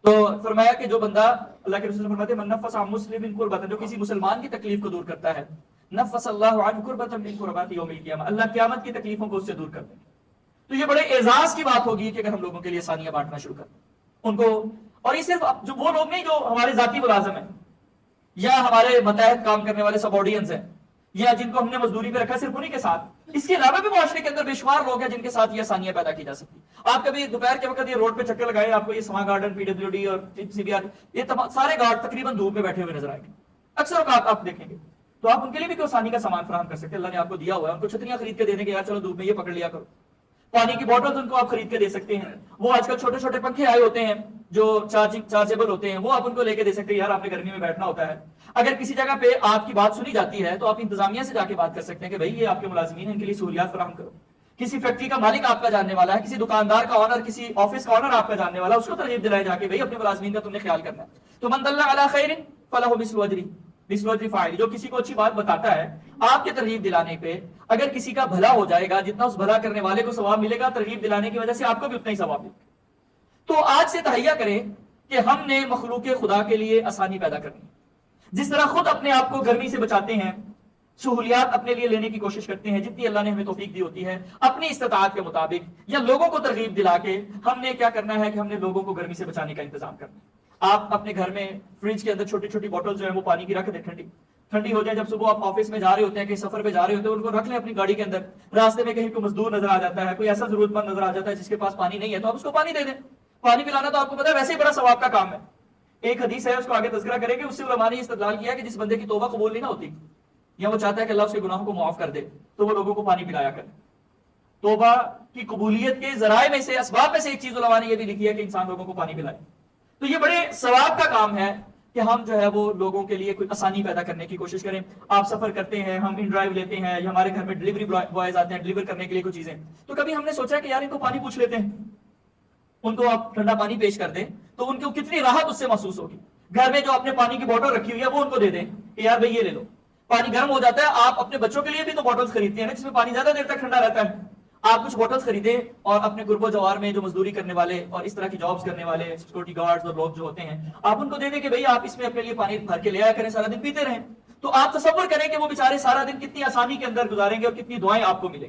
تو فرمایا کہ جو بندہ, اللہ کے رسول فرماتے ہیں من نفس عن مسلم کربۃ, جو کسی مسلمان کی تکلیف کو دور کرتا ہے, نفس اللہ عنہ کربۃ من کربات یوم القیامہ, اللہ قیامت کی تکلیفوں کو اس سے دور کر دیں. تو یہ بڑے اعزاز کی بات ہوگی کہ اگر ہم لوگوں کے لیے آسانیاں بانٹنا شروع کر دیں ان کو. اور یہ صرف جو وہ لوگ نہیں جو ہمارے ذاتی ملازم ہیں یا ہمارے متحد کام کرنے والے سب آڈینس ہیں یا جن کو ہم نے مزدوری پہ رکھا صرف انہی کے ساتھ, اس کے علاوہ بھی معاشرے کے اندر بے شمار لوگ ہیں جن کے ساتھ یہ آسانیاں پیدا کی جا سکتی. آپ کبھی دوپہر کے وقت یہ روڈ پہ چکر لگائے, آپ کو یہ سما گارڈن, پی ڈبلیو ڈی اور سی بی آر, یہ سارے گارڈ تقریباً دھوپ میں بیٹھے ہوئے نظر آئیں گے. اکثر اوقات آپ دیکھیں گے تو آپ ان کے لیے بھی کوئی آسانی کا سامان فراہم کر سکتے ہیں. اللہ نے آپ کو دیا ہوا ہے, ان کو چھتریاں خرید کے دینے کے, یار چلو دھوپ میں یہ پکڑ لیا کرو. پانی کی بوٹل ان کو آپ خرید کے دے سکتے ہیں. وہ آج کل چھوٹے چھوٹے پنکھے آئے ہوتے ہیں جو چارجیبل ہوتے ہیں, وہ آپ ان کو لے کے دے سکتے ہیں. یار آپ نے گرمی میں بیٹھنا ہوتا ہے, اگر کسی جگہ پہ آپ کی بات سنی جاتی ہے تو آپ انتظامیہ سے جا کے بات کر سکتے ہیں کہ بھائی یہ آپ کے ملازمین ہیں, ان کے لیے سہولیات فراہم کرو. کسی فیکٹری کا مالک آپ کا جاننے والا ہے, کسی دکاندار کا آنر, کسی آفس کا آنر آپ کا جاننے والا, اس کو ترغیب دلائے جا کے بھائی اپنے ملازمین کا تم نے خیال کرنا ہے. تو من دل علی خیر فلہ مثل اجرہ مثل اجر فاعل, جو کسی کو اچھی بات بتاتا ہے آپ کے ترغیب دلانے پہ, اگر کسی کا بھلا ہو جائے گا جتنا اس بھلا کرنے والے کو ثواب ملے گا, ترغیب دلانے کی وجہ سے آپ کو بھی اتنا ہی ثواب ملے گا. تو آج سے تہیہ کریں کہ ہم نے مخلوق خدا کے لیے آسانی پیدا کرنی. جس طرح خود اپنے آپ کو گرمی سے بچاتے ہیں, سہولیات اپنے لیے لینے کی کوشش کرتے ہیں جتنی اللہ نے ہمیں توفیق دی ہوتی ہے اپنی استطاعت کے مطابق, یا لوگوں کو ترغیب دلا کے ہم نے کیا کرنا ہے کہ ہم نے لوگوں کو گرمی سے بچانے کا انتظام کرنا ہے. آپ اپنے گھر میں فریج کے اندر چھوٹی چھوٹی بوٹل جو ہے وہ پانی کی رکھ دیں, ٹھنڈی ہو جائے. جب صبح آپ آفس میں جا رہے ہوتے ہیں, کہیں سفر پہ جا رہے ہوتے ہیں, ان کو رکھ لیں اپنی گاڑی کے اندر. راستے میں کہیں کوئی مزدور نظر آ جاتا ہے, کوئی ایسا ضرورت مند نظر آ جاتا ہے جس کے پاس پانی نہیں ہے, تو آپ اس کو پانی دے دیں. پانی پلانا تو آپ کو پتا ہے ویسے ہی بڑا ثواب کا کام ہے. ایک حدیث ہے, اس کو آگے تذکرہ کریں گے, اس سے علماء نے استدلال کیا کہ جس بندے کی توبہ قبول نہیں نہ ہوتی یا وہ چاہتا ہے کہ اللہ اس کے گناہوں کو معاف کر دے, تو وہ لوگوں کو پانی پلایا کرے. توبہ کی قبولیت کے ذرائع میں سے, اسباب میں سے ایک چیز علماء نے یہ بھی لکھی ہے کہ انسان لوگوں کو پانی پلائے. تو یہ بڑے ثواب کا کام ہے کہ ہم جو ہے وہ لوگوں کے لیے کوئی آسانی پیدا کرنے کی کوشش کریں. آپ سفر کرتے ہیں, ہم ان ڈرائیو لیتے ہیں, یا ہمارے گھر میں ڈلیوری بوائز آتے ہیں ڈلیور کرنے کے لیے کوئی چیزیں, تو کبھی ہم نے سوچا کہ یار ان کو پانی پوچھ لیتے ہیں, ان کو آپ ٹھنڈا پانی پیش کر دیں تو ان کو کتنی راحت اس سے محسوس ہوگی. گھر میں جو اپنے پانی کی بوٹل رکھی ہوئی ہے وہ ان کو دے دیں کہ یار بھائی یہ لے لو. پانی گرم ہو جاتا ہے, آپ اپنے بچوں کے لیے بھی تو بوٹلز خریدتے ہیں نا جس میں پانی زیادہ دیر تک ٹھنڈا رہتا ہے. آپ کچھ بوٹلز خریدیں اور اپنے قرب و جوار میں جو مزدوری کرنے والے اور اس طرح کی جابز کرنے والے سیکورٹی گارڈز اور لوگ جو ہوتے ہیں, آپ ان کو دے دیں کہ بھائی آپ اس میں اپنے لیے پانی بھر کے لے آیا کریں, سارا دن پیتے رہیں. تو آپ تصور کریں کہ وہ بیچارے سارا دن کتنی آسانی کے اندر گزاریں گے اور کتنی دعائیں آپ کو ملیں گی.